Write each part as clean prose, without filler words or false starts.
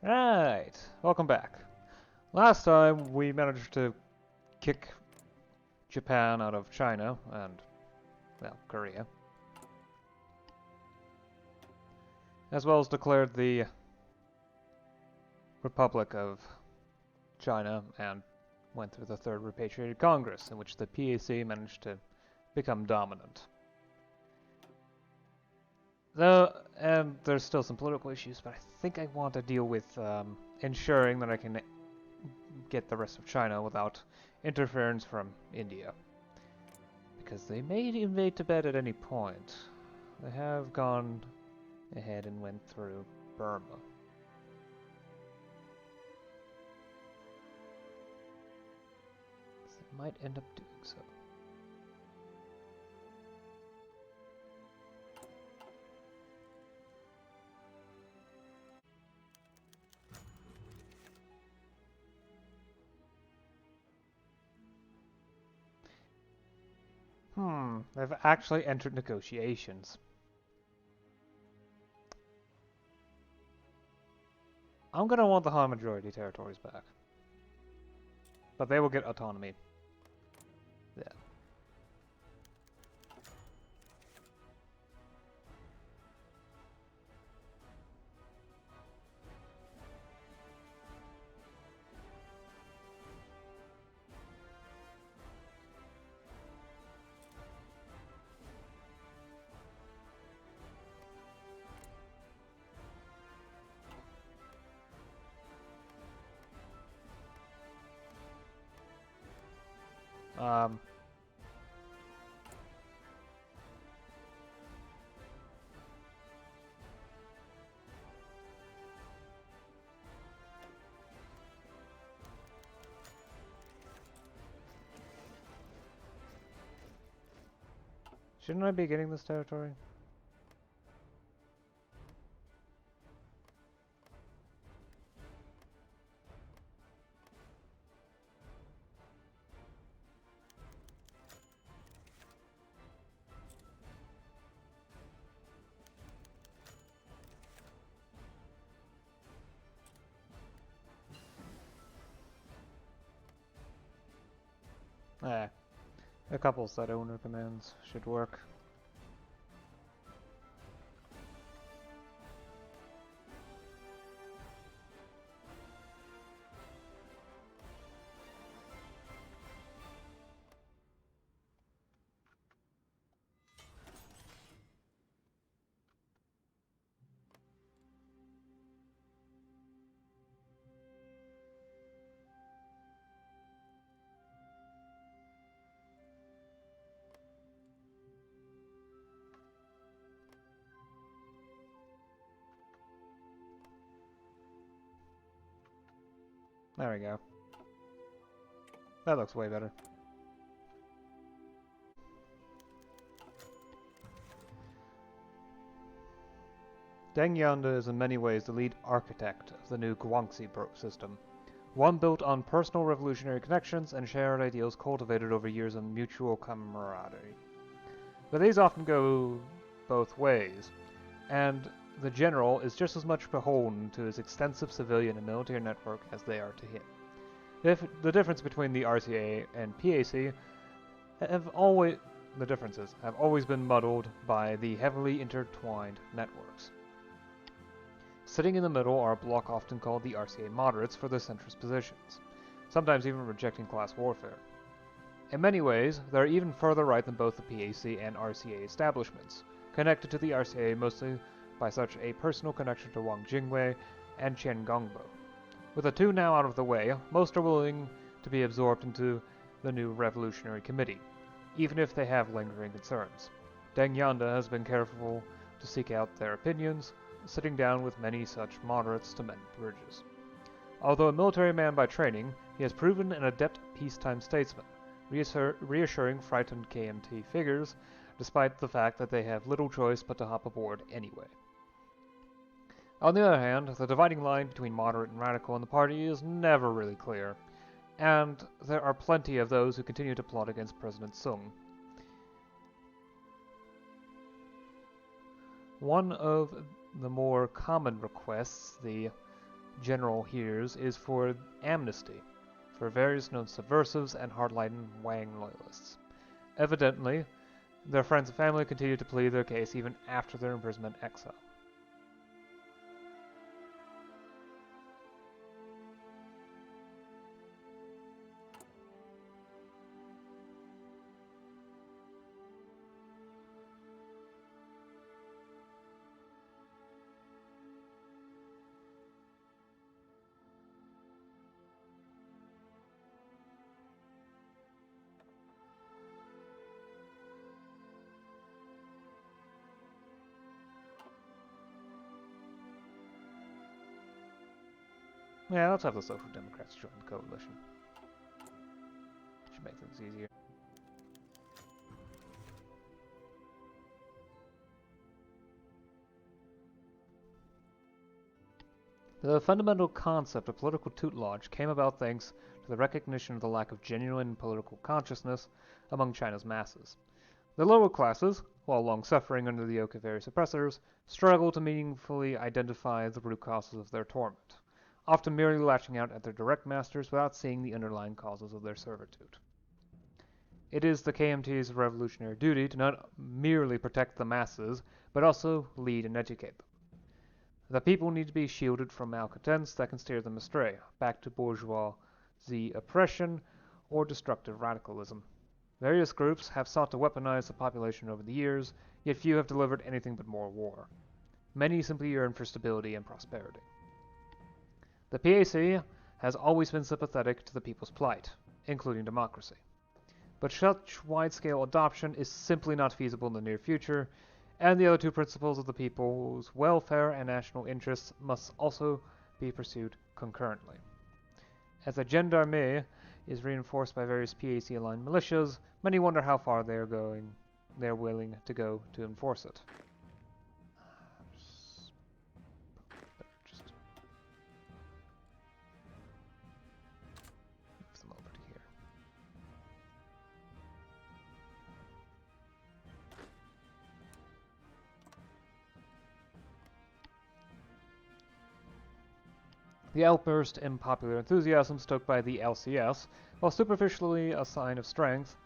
Right, welcome back. Last time we managed to kick Japan out of China and, well, Korea. As well as declared the Republic of China and went through the Third Repatriated Congress, in which the PAC managed to become dominant. And there's still some political issues, but I think I want to deal with ensuring that I can get the rest of China without interference from India. Because they may invade Tibet at any point. They have gone ahead and went through Burma. So they might end up doing so. They've actually entered negotiations. I'm gonna want the Han majority territories back. But they will get autonomy. Yeah. Um, shouldn't I be getting this territory? Eh, a couple set owner commands should work. There we go. That looks way better. Deng Yanda is in many ways the lead architect of the new Guangxi system, one built on personal revolutionary connections and shared ideals cultivated over years of mutual camaraderie. But these often go both ways, and the general is just as much beholden to his extensive civilian and military network as they are to him. The difference between the RCA and PAC the differences have always been muddled by the heavily intertwined networks. Sitting in the middle are a bloc often called the RCA moderates for their centrist positions, sometimes even rejecting class warfare. In many ways, they are even further right than both the PAC and RCA establishments, connected to the RCA mostly by such a personal connection to Wang Jingwei and Qian Gongbo. With the two now out of the way, most are willing to be absorbed into the new Revolutionary Committee, even if they have lingering concerns. Deng Yanda has been careful to seek out their opinions, sitting down with many such moderates to mend bridges. Although a military man by training, he has proven an adept peacetime statesman, reassuring frightened KMT figures, despite the fact that they have little choice but to hop aboard anyway. On the other hand, the dividing line between moderate and radical in the party is never really clear, and there are plenty of those who continue to plot against President Sung. One of the more common requests the general hears is for amnesty for various known subversives and hardline Wang loyalists. Evidently, their friends and family continue to plead their case even after their imprisonment and exile. Yeah, let's have the Social Democrats join the coalition. Should make things easier. The fundamental concept of political tutelage came about thanks to the recognition of the lack of genuine political consciousness among China's masses. The lower classes, while long suffering under the yoke of various oppressors, struggle to meaningfully identify the root causes of their torment, often merely lashing out at their direct masters without seeing the underlying causes of their servitude. It is the KMT's revolutionary duty to not merely protect the masses, but also lead and educate them. The people need to be shielded from malcontents that can steer them astray, back to bourgeoisie oppression or destructive radicalism. Various groups have sought to weaponize the population over the years, yet few have delivered anything but more war. Many simply yearn for stability and prosperity. The PAC has always been sympathetic to the people's plight, including democracy. But such wide-scale adoption is simply not feasible in the near future, and the other two principles of the people's welfare and national interests must also be pursued concurrently. As the gendarmerie is reinforced by various PAC-aligned militias, many wonder how far they're willing to go to enforce it. Just move them over to here. The outburst in popular enthusiasm stoked by the LCS, while superficially a sign of strength,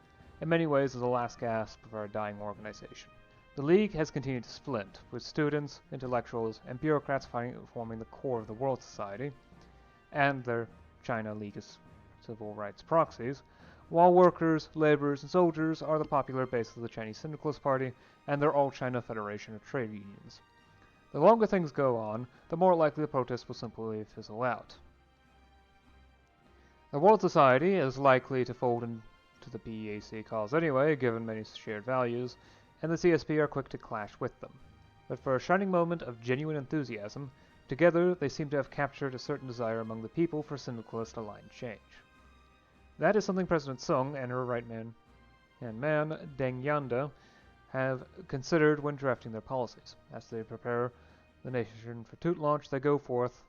in many ways is the last gasp of our dying organization. The League has continued to splint, with students, intellectuals, and bureaucrats forming the core of the World Society, and their China League of civil rights proxies, while workers, laborers, and soldiers are the popular base of the Chinese Syndicalist Party and their All-China Federation of Trade Unions. The longer things go on, the more likely the protests will simply fizzle out. The World Society is likely to fold into the PAC cause anyway, given many shared values, and the CSP are quick to clash with them. But for a shining moment of genuine enthusiasm, together they seem to have captured a certain desire among the people for syndicalist-aligned change. That is something President Sung and her right-hand man, Deng Yanda, have considered when drafting their policies. As they prepare the nation for tutelage, they go forth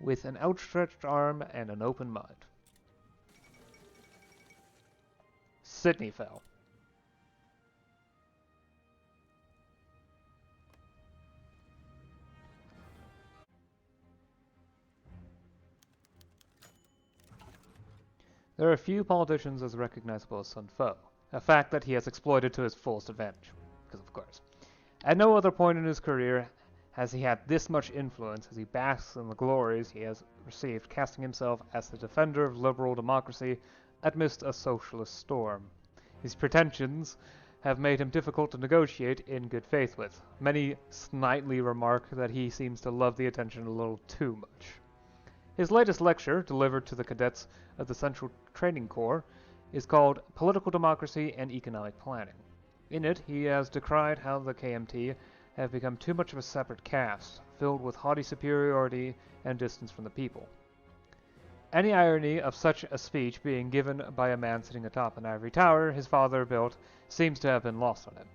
with an outstretched arm and an open mind. Sydney fell. There are few politicians as recognizable as Sun Fo, a fact that he has exploited to his fullest advantage, because of course. At no other point in his career has he had this much influence as he basks in the glories he has received, casting himself as the defender of liberal democracy amidst a socialist storm. His pretensions have made him difficult to negotiate in good faith with. Many snidely remark that he seems to love the attention a little too much. His latest lecture, delivered to the cadets of the Central Training Corps, is called Political Democracy and Economic Planning. In it, he has decried how the KMT have become too much of a separate caste, filled with haughty superiority and distance from the people. Any irony of such a speech being given by a man sitting atop an ivory tower his father built seems to have been lost on him.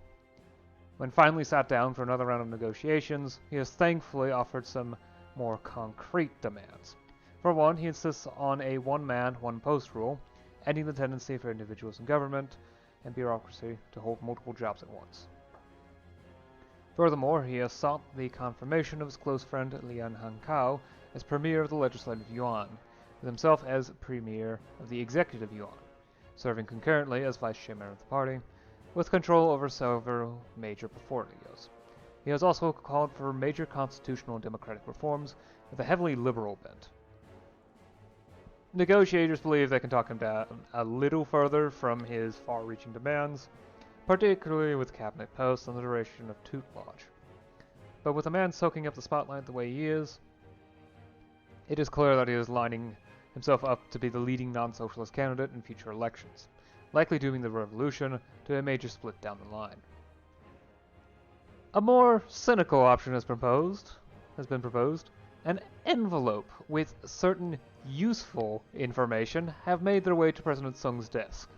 When finally sat down for another round of negotiations, he has thankfully offered some more concrete demands. For one, he insists on a one-man, one-post rule, ending the tendency for individuals in government and bureaucracy to hold multiple jobs at once. Furthermore, he has sought the confirmation of his close friend Lian Hankao as premier of the Legislative Yuan, with himself as premier of the Executive Yuan, serving concurrently as vice chairman of the party, with control over several major portfolios. He has also called for major constitutional and democratic reforms with a heavily liberal bent. Negotiators believe they can talk him down a little further from his far-reaching demands, particularly with cabinet posts and the duration of tutelage. But with a man soaking up the spotlight the way he is, it is clear that he is lining himself up to be the leading non-socialist candidate in future elections, likely dooming the revolution to a major split down the line. A more cynical option has been proposed. An envelope with certain useful information have made their way to President Sung's desk.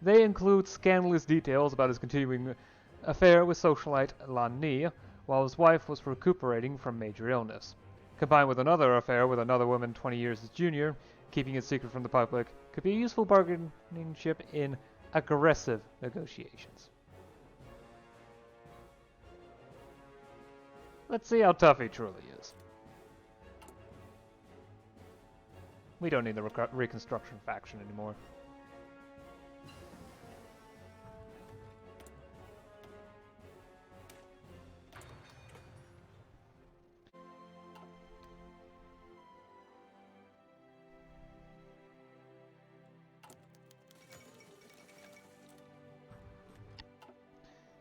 They include scandalous details about his continuing affair with socialite Lan Ni while his wife was recuperating from major illness. Combined with another affair with another woman 20 years his junior, keeping it secret from the public could be a useful bargaining chip in aggressive negotiations. Let's see how tough he truly is. We don't need the Reconstruction faction anymore.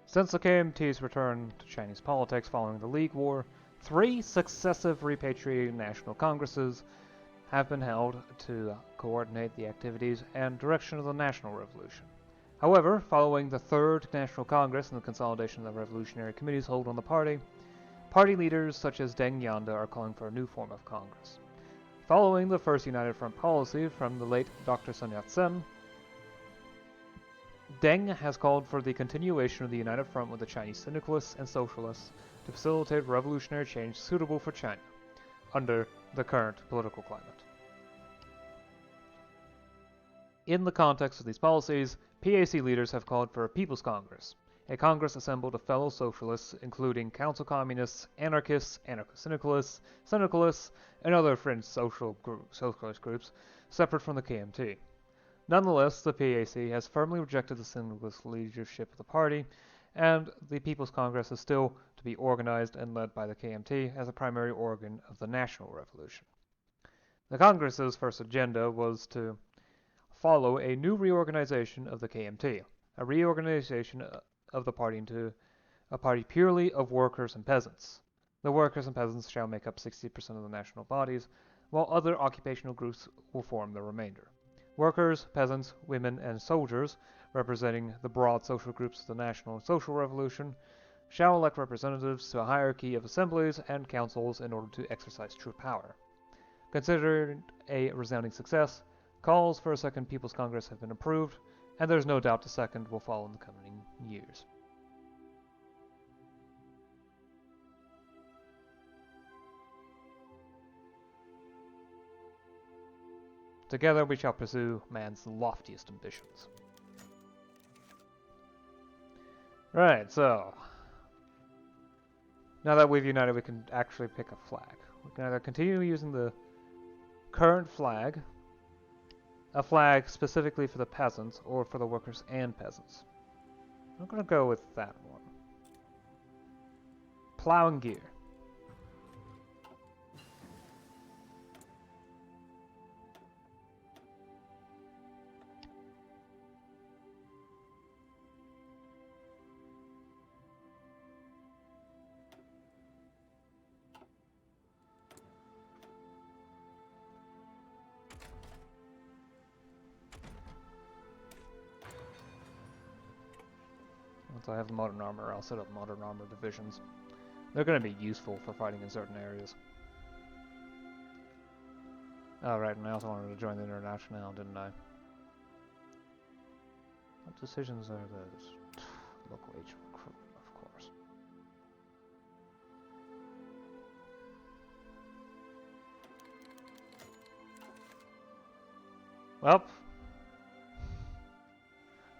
Since the KMT's return to Chinese politics following the League War, 3 successive repatriated national congresses have been held to coordinate the activities and direction of the National Revolution. However, following the 3rd National Congress and the consolidation of the revolutionary committees hold on the party leaders such as Deng Yanda are calling for a new form of Congress. Following the first United Front policy from the late Dr. Sun Yat-sen, Deng has called for the continuation of the United Front with the Chinese syndicalists and socialists to facilitate revolutionary change suitable for China under the current political climate. In the context of these policies, PAC leaders have called for a People's Congress, a Congress assembled of fellow socialists including council communists, anarchists, anarcho-syndicalists, syndicalists, and other fringe socialist groups separate from the KMT. Nonetheless, the PAC has firmly rejected the syndicalist leadership of the party, and the People's Congress is still to be organized and led by the KMT as a primary organ of the National Revolution. The Congress's first agenda was to follow a new reorganization of the KMT, a reorganization of the party into a party purely of workers and peasants. The workers and peasants shall make up 60% of the national bodies, while other occupational groups will form the remainder. Workers, peasants, women, and soldiers, representing the broad social groups of the National and Social Revolution, shall elect representatives to a hierarchy of assemblies and councils in order to exercise true power. Considered a resounding success, calls for a second People's Congress have been approved, and there's no doubt the second will follow in the coming years. Together we shall pursue man's loftiest ambitions. Right, so now that we've united, we can actually pick a flag. We can either continue using the current flag, a flag specifically for the peasants, or for the workers and peasants. I'm going to go with that one. Plow and gear. Once I have modern armor, I'll set up modern armor divisions. They're going to be useful for fighting in certain areas. Oh, right, and I also wanted to join the International, didn't I? What decisions are those? Local agent recruit, of course. Well,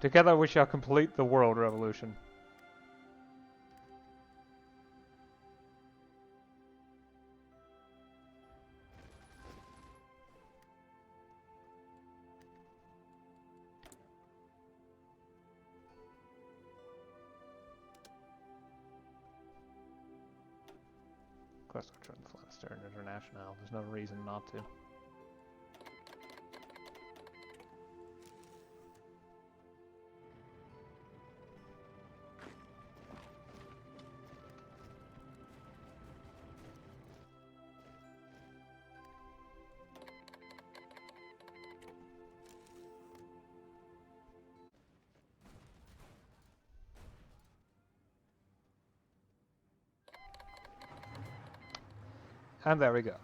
together we shall complete the world revolution. course I'll join the Flanister International. There's no reason not to. And there we go. I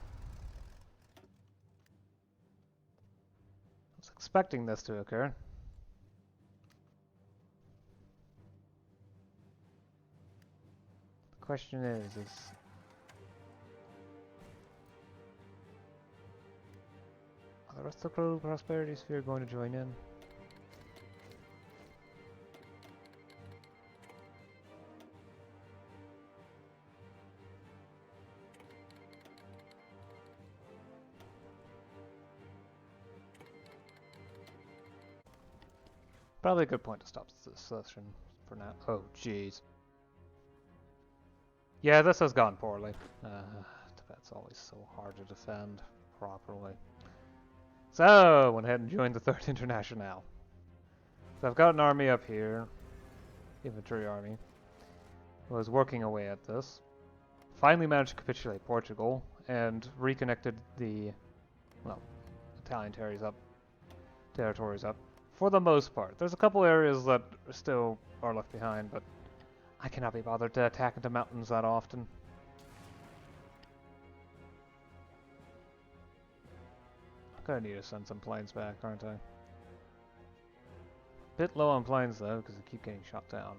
was expecting this to occur. The question is are the rest of the Global Prosperity Sphere going to join in? Probably a good point to stop this session for now. Oh, jeez. Yeah, this has gone poorly. Tibet's always so hard to defend properly. So, went ahead and joined the 3rd International. So I've got an army up here. Infantry army. Was working away at this. Finally managed to capitulate Portugal and reconnected the, well, Italian territories up. For the most part. There's a couple areas that still are left behind, but I cannot be bothered to attack into mountains that often. I'm gonna need to send some planes back, aren't I? Bit low on planes though, because I keep getting shot down.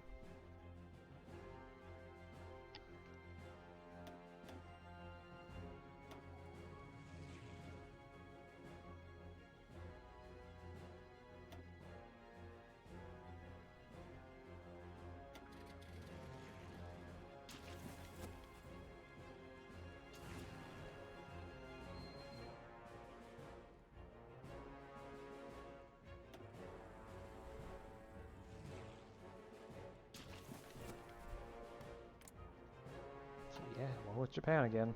Yeah, well, with Japan again.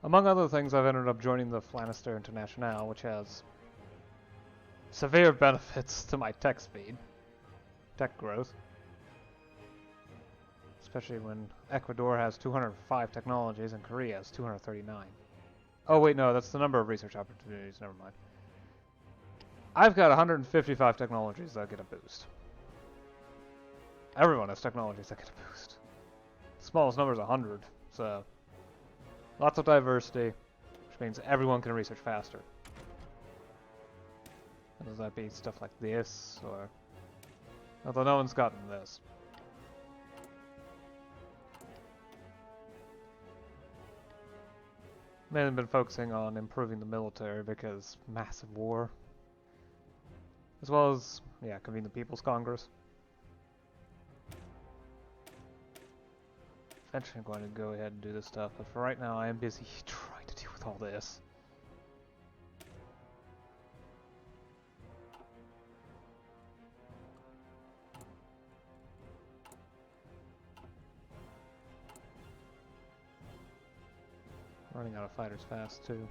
Among other things, I've ended up joining the Flanister International, which has severe benefits to my tech speed, tech growth. Especially when Ecuador has 205 technologies and Korea has 239. Oh wait, no, that's the number of research opportunities, never mind. I've got 155 technologies that get a boost. Everyone has technologies that get a boost. The smallest number is 100, so lots of diversity, which means everyone can research faster. And does that be stuff like this, or... Although no one's gotten this. Mainly been focusing on improving the military because massive war. As well as, yeah, convene the People's Congress. Eventually I'm going to go ahead and do this stuff, but for right now I am busy trying to deal with all this. Running out of fighters fast too.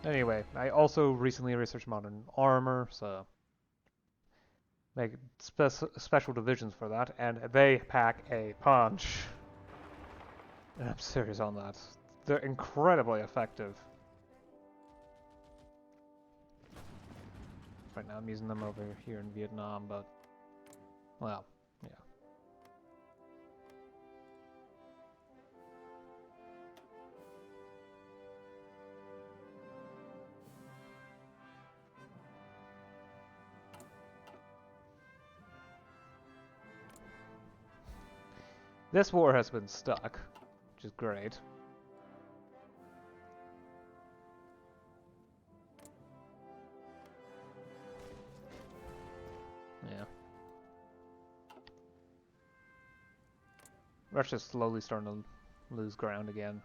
Anyway, I also recently researched modern armor, so make special divisions for that, and they pack a punch. And I'm serious on that. They're incredibly effective. Right now I'm using them over here in Vietnam, but, well, yeah. This war has been stuck, which is great. Yeah. Russia's slowly starting to lose ground again,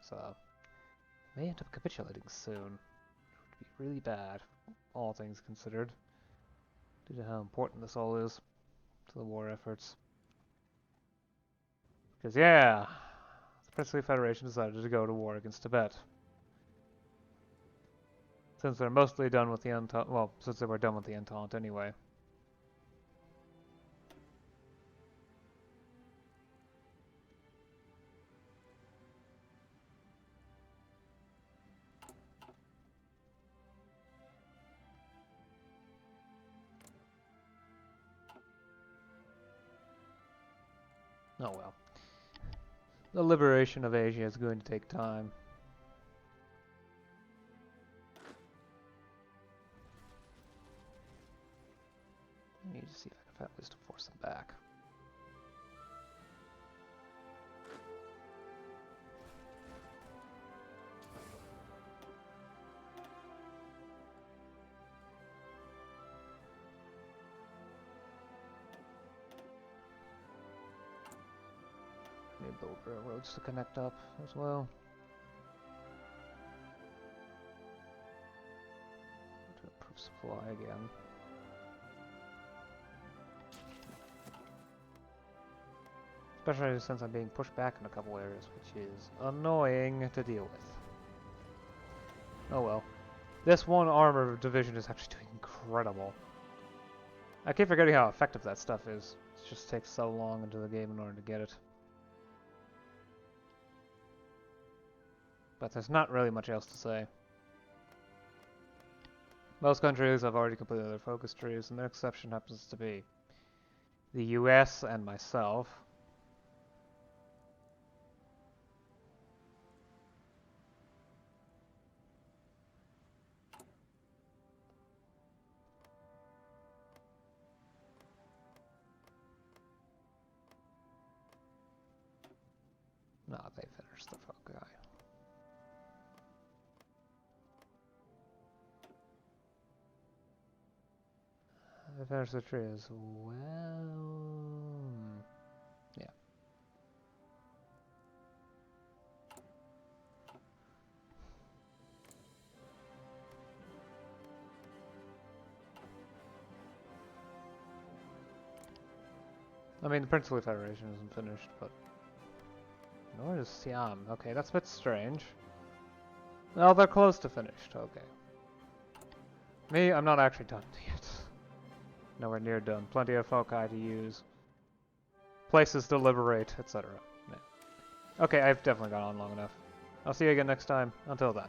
so may end up capitulating soon. It would be really bad, all things considered, due to how important this all is to the war efforts. Because yeah, the Princely Federation decided to go to war against Tibet. Since they're mostly done with the Entente, well, since they were done with the Entente anyway. Oh well. The liberation of Asia is going to take time. I need to see if I can find ways to force them back. Maybe build railroads to connect up as well. To improve supply again. Especially since I'm being pushed back in a couple areas, which is annoying to deal with. Oh well. This one armor division is actually doing incredible. I keep forgetting how effective that stuff is. It just takes so long into the game in order to get it. But there's not really much else to say. Most countries have already completed their focus trees, and the exception happens to be the US and myself. No, they finished the foci. They finished the tree as well. Yeah. I mean, the Princely Federation isn't finished, but nor is Siam. Okay, that's a bit strange. Well, they're close to finished. Okay. Me, I'm not actually done yet. Nowhere near done. Plenty of foci to use. Places to liberate, etc. Yeah. Okay, I've definitely gone on long enough. I'll see you again next time. Until then.